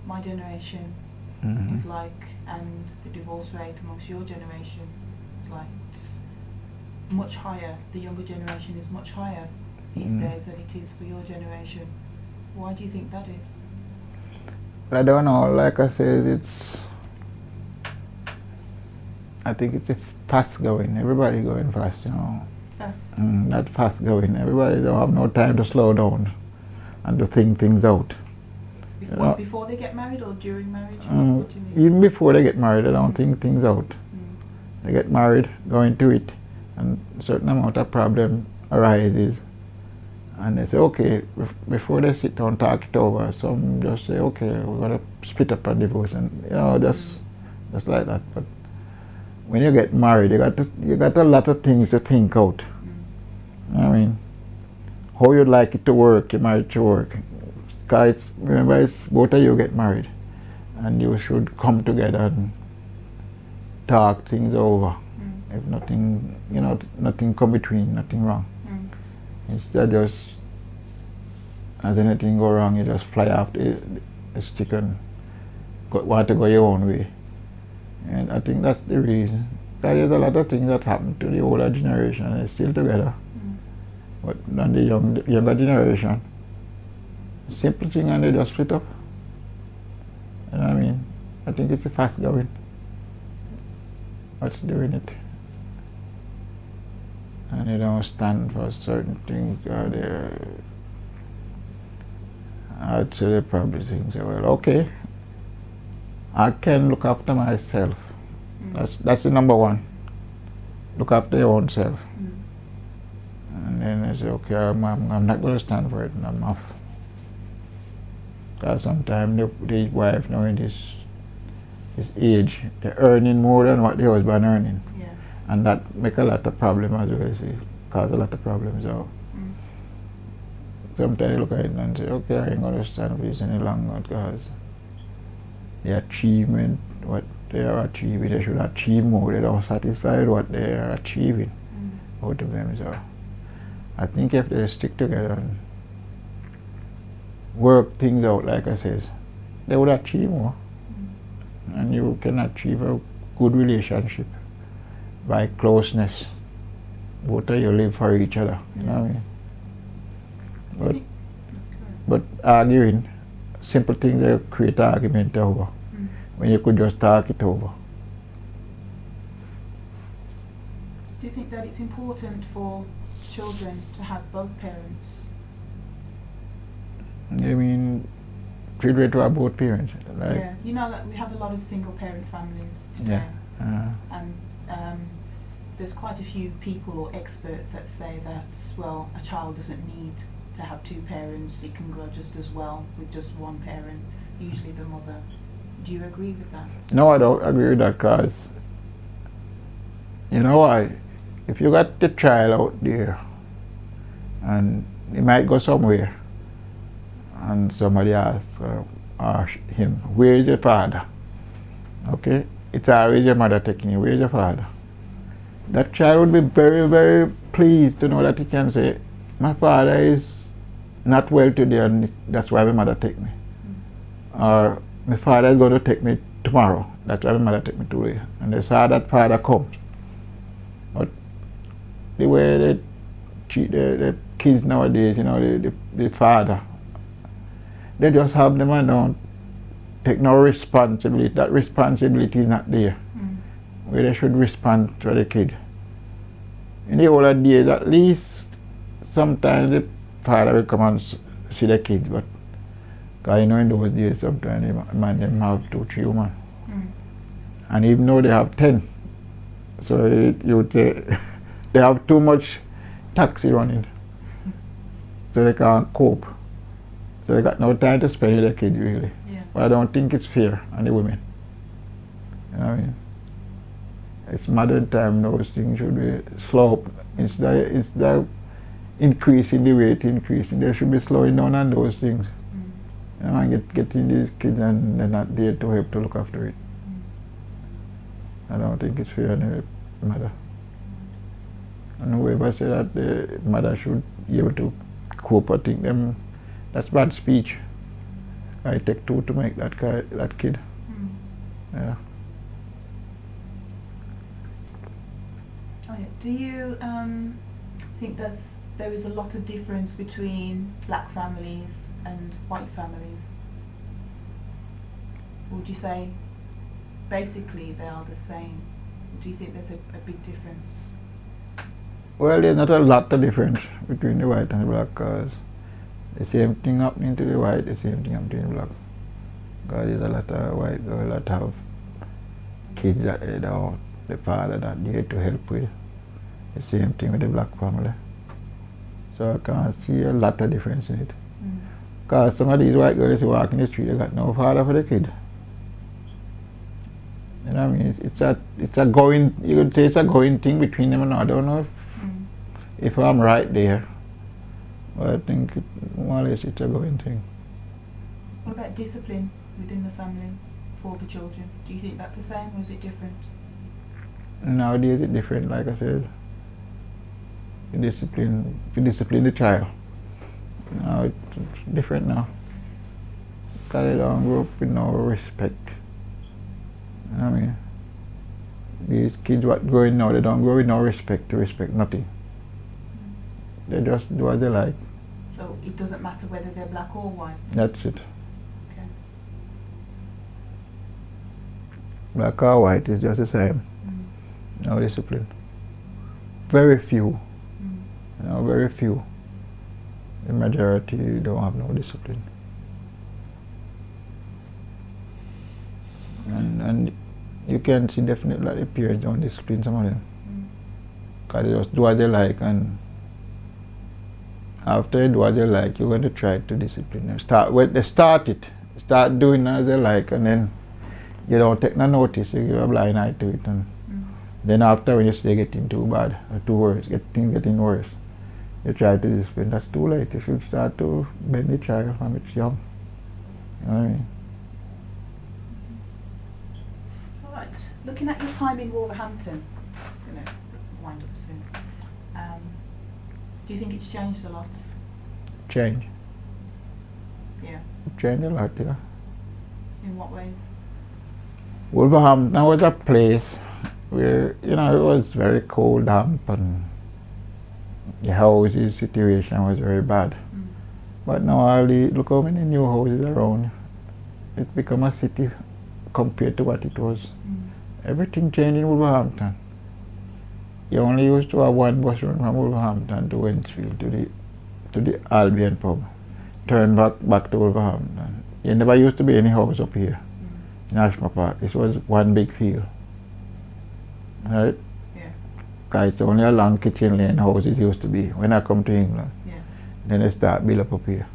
Speaker 1: my generation is like, and the divorce rate amongst your generation is like, it's much higher, the younger generation is much higher these days than it is for your generation. Why do you think that is?
Speaker 2: I don't know, like I said, I think it's a fast going, everybody going fast, you know.
Speaker 1: Fast?
Speaker 2: Not fast going, everybody don't have no time to slow down and to think things out.
Speaker 1: Before they get married or during marriage?
Speaker 2: Mm,
Speaker 1: What do you mean?
Speaker 2: even before they get married, they don't think things out. They get married, go into it, and a certain amount of problem arises. And they say, okay, before they sit down and talk it over, some just say, okay, we're going to split up and divorce, and you know, just like that. But when you get married, you got a lot of things to think out. I mean, how you'd like it to work, your marriage to work. Because remember, it's both of you get married, and you should come together and talk things over. If nothing, you know, nothing come between, nothing wrong. Instead, just as anything go wrong, you just fly off the stick and want to go your own way. And I think that's the reason. There's a lot of things that happen to the older generation and they're still together. But on the younger generation, simple thing and they just split up. You know what I mean? I think it's a fast going. What's doing it? And they don't stand for certain things. I'd say they probably think, well, okay, I can look after myself. That's the number one. Look after your own self. And then they say, okay, I'm not going to stand for it, and I'm off. Because sometimes the wife now in this age, they're earning more than what the husband earning.
Speaker 1: Yeah.
Speaker 2: And that make a lot of problems as well, see, cause a lot of problems. So sometimes you look at it and say, okay, I ain't going to stand for this any longer, because the achievement, what they are achieving, they should achieve more. They don't satisfy with what they are achieving out of them. So I think if they stick together and work things out, like I says, they would achieve more. And you can achieve a good relationship by closeness. Both of you live for each other, you know what I mean? But arguing, simple things they create argument over when you could just talk it over.
Speaker 1: Do you think that it's important for children to have both parents?
Speaker 2: You mean children to have both parents? Like,
Speaker 1: Yeah, you know that we have a lot of single parent families today, and there's quite a few people or experts that say that, well, a child doesn't need to have two parents, it can go just as well with just one parent, usually the mother. Do you agree with that?
Speaker 2: no, I don't agree with that, because you know why? If you got the child out there and he might go somewhere and somebody asks him, where is your father? Okay, it's always your mother taking you, where is your father? That child would be very, very pleased to know that he can say, my father is not well today and that's why my mother take me. Or my father is going to take me tomorrow, that's why my mother take me today. And they saw that father come. But the way they treat the kids nowadays, you know, the father, they just have them and don't take no responsibility. That responsibility is not there. Where they should respond to the kid. In the older days, at least sometimes the father will come and see the kids, but because you know in those days sometimes the man them have 2, 3 women. And even though they have 10, so you would say they have too much taxi running, so they can't cope. So they got no time to spend with the kid really.
Speaker 1: Yeah.
Speaker 2: But I don't think it's fair on the women. You know what I mean? It's modern time, those things should be slow. Instead of increasing the rate, they should be slowing down on those things. You know, and getting these kids and they're not there to help to look after it. I don't think it's fair on the mother. And whoever said that the mother should be able to cope, I think that's bad speech. I take 2 to make that kid. Yeah.
Speaker 1: Oh, yeah. Do you think there is a lot of difference between black families and white families? Or would you say basically they are the same? Do you think there's a big difference?
Speaker 2: Well, there's not a lot of difference between the white and the black, because the same thing happening to the white, the same thing happening to the black. Because there's a lot of white girls that have kids that they don't, the father not there to help with. The same thing with the black family. So I can't see a lot of difference in it. Because some of these white girls who walk in the street, they got no father for the kid. You know what I mean? It's a going, you could say it's a going thing between them, and I don't know if I'm right there. But I think more or less it's a going thing.
Speaker 1: What about discipline within the family for the children? Do you think that's the same or is it different?
Speaker 2: Nowadays it's different, like I said. You discipline the child. Now it's different now. Because they don't grow up with no respect. You know what I mean? These kids what growing now, they don't grow with no respect, to respect nothing. They just do what they like.
Speaker 1: So it doesn't matter whether they're black or white?
Speaker 2: That's it.
Speaker 1: Okay.
Speaker 2: Black or white is just the same. No discipline. Very few. You know, very few. The majority don't have no discipline. And you can see definitely that the parents don't discipline some of them. Because they just do what they like, and after they do what they like, you're going to try to discipline them. Start doing as they like, and then you don't take no notice, you give a blind eye to it, and then after when you see getting too bad or too worse, things getting worse, you try to discipline. That's too late. You should start to bend the child from it's young. You know what I mean?
Speaker 1: All right. Looking at your time in Wolverhampton, I'm going to wind up soon. Do you think it's changed a lot?
Speaker 2: Change.
Speaker 1: Yeah.
Speaker 2: Changed a lot, yeah.
Speaker 1: In what ways?
Speaker 2: Wolverhampton was a place where, you know, it was very cold, damp, and the houses situation was very bad.
Speaker 1: Mm.
Speaker 2: But now look how many new houses around. It become a city compared to what it was.
Speaker 1: Mm.
Speaker 2: Everything changed in Wolverhampton. You only used to have one bus run from Wolverhampton to Wensfield to the Albion pub. Turn back to Wolverhampton. There never used to be any house up here. National Park. This was one big field. Right?
Speaker 1: Yeah.
Speaker 2: Because it's only a long kitchen lane houses used to be when I come to England.
Speaker 1: Yeah.
Speaker 2: Then they start build up here.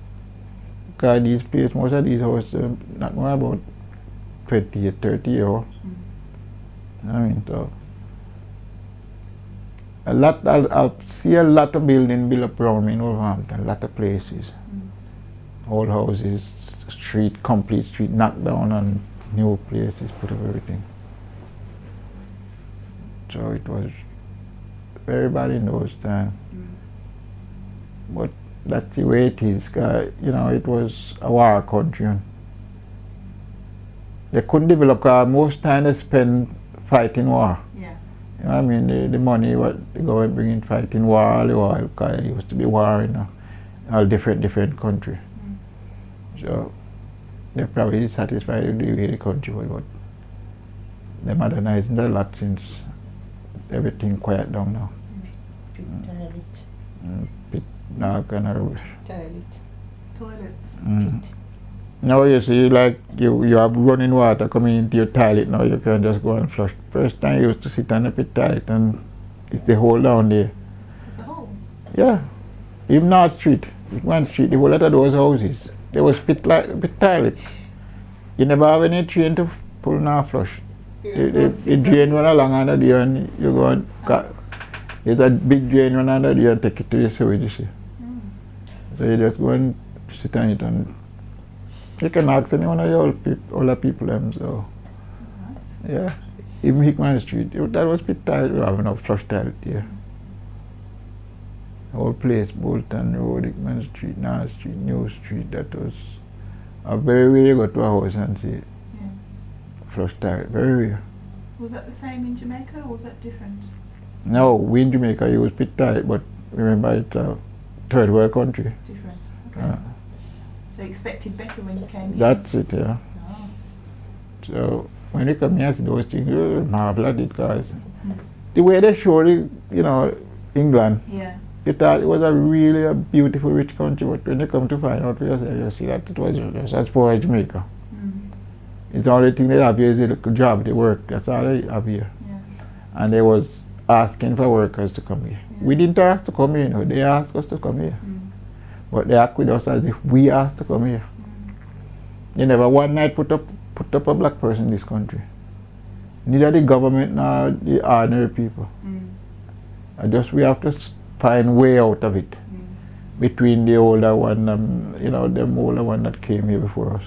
Speaker 2: Because these places, most of these houses not more about 20 or 30 years old. I mean, so I'll see a lot of building built up around me in Wolverhampton, a lot of places. Old houses, complete street knocked down, and new places put up everything. So it was very bad in those times. But that's the way it is. You know, it was a war country. And they couldn't develop because most time they spend fighting war.
Speaker 1: Yeah.
Speaker 2: You know what I mean? The money what the government bring in fighting war all the while, because it used to be war in all different country. So they're probably dissatisfied with the way the country was, but they're modernizing a lot since everything quiet down now. Pit now kind of rubbish.
Speaker 1: Toilets.
Speaker 2: Now you see, like you have running water coming into your toilet now, you can just go and flush. First time you used to sit on the pit toilet and it's the hole down there.
Speaker 1: It's a hole?
Speaker 2: Yeah. Even North Street, Hickman Street, the whole lot of those houses, there was pit toilet. You never have any train to pull now flush. The drain run along under there and you go and there's a big drain run under there and take it to the sewage, you see. So you just go and sit on it, and you can ask any one of the older people them, so yeah. Even Hickman Street, that was pit toilet, we have enough flush toilet there. The whole place, Bolton Road, Hickman Street, North Street, New Street, that was a very rare you go to a house and see flush toilet, very rare.
Speaker 1: Was that the same in Jamaica or was that different?
Speaker 2: No, we in Jamaica use pit toilet, but remember it's a third world country.
Speaker 1: Different, okay. So you expected better when you came here?
Speaker 2: That's it, yeah.
Speaker 1: Oh.
Speaker 2: So when you come here see those things, you marvel at it, because the way they show the, you know, England, you thought it was a beautiful, rich country, but when you come to find out for yourself, you see that it was just as poor as Jamaica. It's the only thing they have here is a little job, they work, that's all they have here. And they was asking for workers to come here. We didn't ask to come here, you know, they asked us to come here. But they act with us as if we asked to come here. They never one night put up a black person in this country. Neither the government nor the ordinary people. And just we have to find way out of it. Between the older one, you know, them older one that came here before us.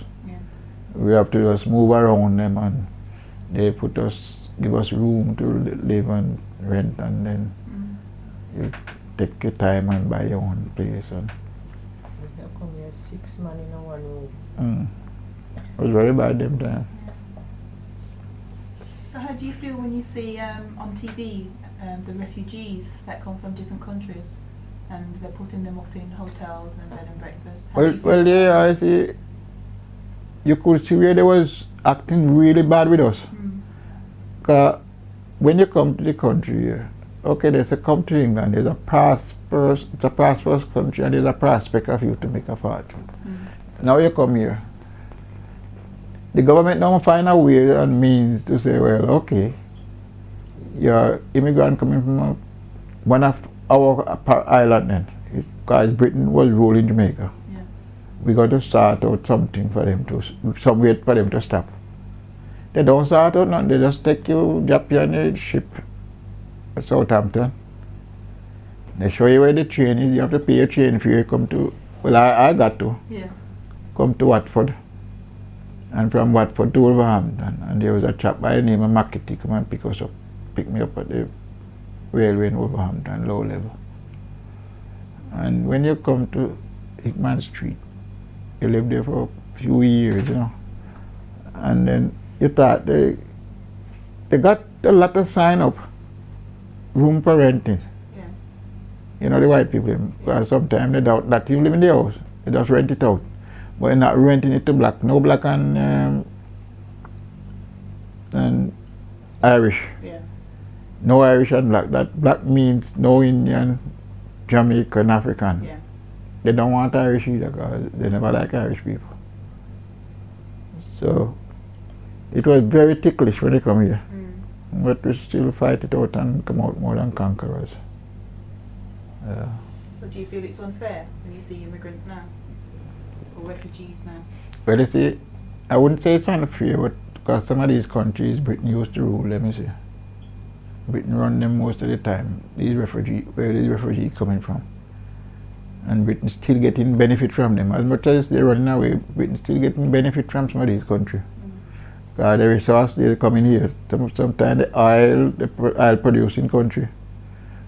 Speaker 2: We have to just move around them, and they give us room to live and rent, and then you take your time and buy your own place. And
Speaker 3: we have come here 6 months in one room.
Speaker 2: It was very bad them time.
Speaker 1: So how do you feel when you see on TV the refugees that come from different countries and they're putting them up in hotels and bed and breakfast?
Speaker 2: Well, yeah, I see. You could see where they was acting really bad with us. Because when you come to the country, okay, there's a come to England, it's a prosperous country, and there's a prospect of you to make a fortune. Now you come here, the government don't find a way and means to say, well, okay, you're immigrant coming from one of our island then, because Britain was ruling Jamaica. We got to start out something for them somewhere for them to stop. They don't start out nothing, they just take you, drop you on the ship at Southampton. They show you where the train is, you have to pay a train fare, come to, well, I got to come to Watford. And from Watford to Wolverhampton. And there was a chap by the name of Mackety come and pick me up at the railway in Wolverhampton, low level. And when you come to Hickman Street, you live there for a few years, you know, and then you thought they got a lot of sign up, room for renting.
Speaker 1: Yeah.
Speaker 2: You know, the white people, because sometimes they don't not even live in the house, they just rent it out. But they're not renting it to black. No black and Irish.
Speaker 1: Yeah.
Speaker 2: No Irish and black. That black means no Indian, Jamaican, African.
Speaker 1: Yeah.
Speaker 2: They don't want Irish either because they never like Irish people. So it was very ticklish when they come here. But we still fight it out and come out more than conquerors. Yeah.
Speaker 1: So do you feel it's unfair when you see immigrants now? Or refugees now?
Speaker 2: Well, you see, I wouldn't say it's unfair, but because some of these countries Britain used to rule, let me see. Britain run them most of the time. Where these refugees coming from? And Britain still getting benefit from them. As much as they're running away, Britain still getting benefit from some of these countries. Because the resource they come in here, sometimes the oil producing country.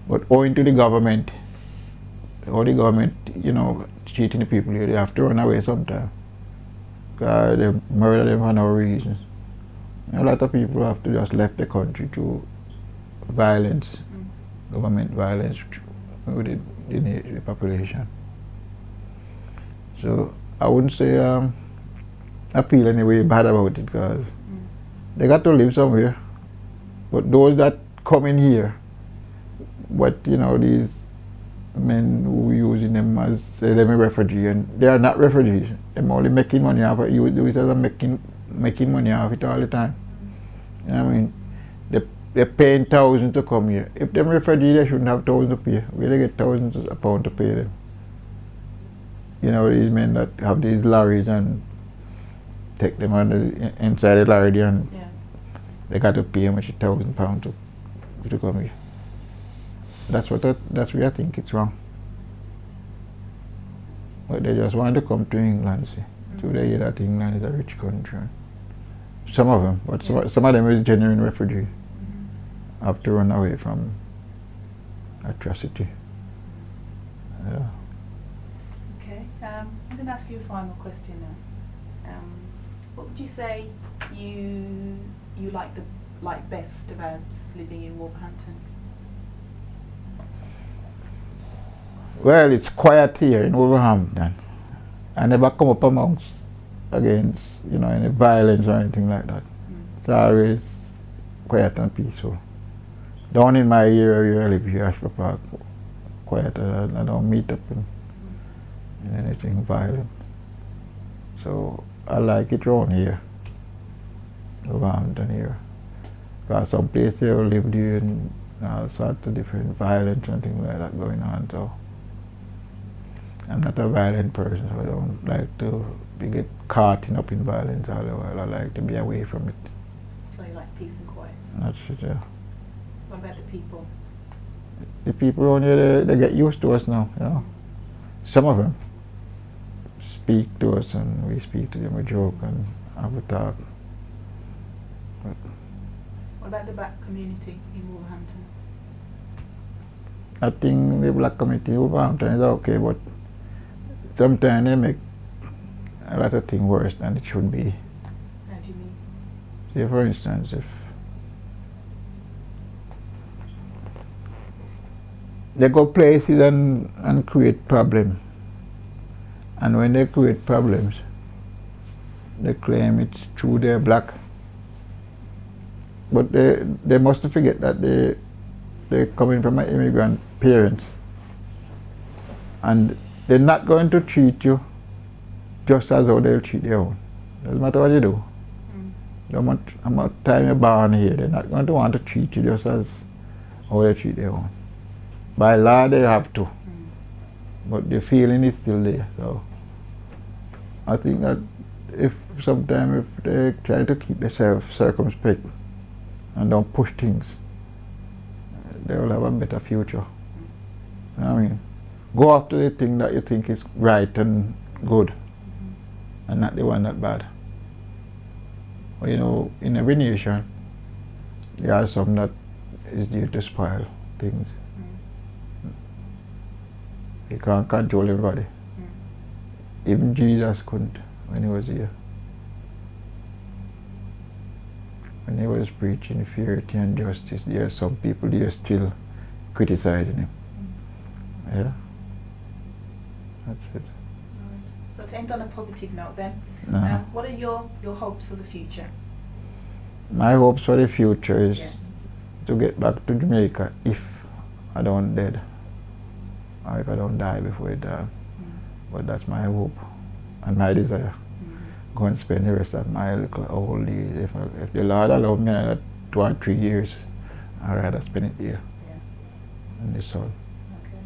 Speaker 2: But owing to the government, or the government, you know, cheating the people here, they have to run away sometimes. Because they murder them for no reason. A lot of people have to just left the country to violence, government violence with the population. So I wouldn't say I feel any way bad about it because they got to live somewhere. But those that come in here, but you know, these men who using them as say them a refugee, and they are not refugees. They're only making money off it. You do it as making money off it all the time. You know what I mean? They're paying thousands to come here. If they're refugees, they shouldn't have thousands to pay. Where they get thousands of pounds to pay them? You know, these men that have these lorries and take them on inside the lorry and they got to pay how much £1,000 to come here. That's where I think it's wrong. But they just want to come to England, see. So they hear that England is a rich country. Some of them, but some of them is genuine refugee. Have to run away from atrocity. Yeah.
Speaker 1: Okay, I'm going to ask you a final question now. What would you say you like best about living in Wolverhampton?
Speaker 2: Well, it's quiet here in Wolverhampton. I never come up against, you know, any violence or anything like that. It's always quiet and peaceful. Down in my area where I live here, Ashby Park, quiet. I don't meet up in anything violent. So I like it around here, Wolverhampton here. Because some places I live there and all sorts of different violence and things like that going on. So I'm not a violent person, so I don't like to get caught up in violence all the while. I like to be away from it.
Speaker 1: So you like peace and quiet?
Speaker 2: That's it, yeah.
Speaker 1: What about the people?
Speaker 2: The people around here, they get used to us now, you know. Some of them speak to us and we speak to them, we joke and have a talk. But
Speaker 1: what about the black community in Wolverhampton?
Speaker 2: I think the black community in Wolverhampton is okay, but sometimes they make a lot of things worse than it should be.
Speaker 1: How do you mean?
Speaker 2: Say for instance, if they go places and create problems, and when they create problems, they claim it's true they're black. But they must forget that they're coming from an immigrant parents, and they're not going to treat you just as how they'll treat their own. Doesn't matter what you do. No matter how much time you're born here, they're not going to want to treat you just as how they treat their own. By law they have to, but the feeling is still there. So I think that if they try to keep themselves circumspect and don't push things, they will have a better future. You know what I mean? Go after the thing that you think is right and good, and not the one that's bad. But you know, in every nation, there are some that is due to spoil things. You can't control everybody. Even Jesus couldn't when he was here. When he was preaching purity and justice, there are some people there still criticizing him. Yeah. That's it.
Speaker 1: Alright. So to end on a positive note then,
Speaker 2: Uh-huh.
Speaker 1: what are your hopes for the future?
Speaker 2: My hopes for the future is
Speaker 1: Yeah.
Speaker 2: to get back to Jamaica if I don't dead, or if I don't die before I die. But that's my hope and my desire. Go and spend the rest of my little old days. If the Lord allow me another 2 or 3 years, I'd rather spend it here
Speaker 1: Yeah.
Speaker 2: in the sun.
Speaker 1: Okay.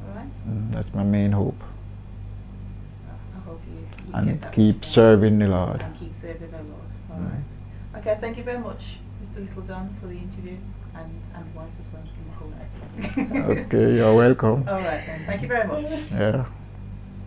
Speaker 1: Alright.
Speaker 2: That's my main hope.
Speaker 1: I hope you
Speaker 2: And
Speaker 1: get that
Speaker 2: keep
Speaker 1: wish then.
Speaker 2: serving the Lord.
Speaker 1: And keep serving the Lord. Alright. Okay, thank you very much, Mr. Littlejohn, for the interview, and wife as well.
Speaker 2: Okay, you're welcome.
Speaker 1: Alright then, thank you very much.
Speaker 2: Yeah.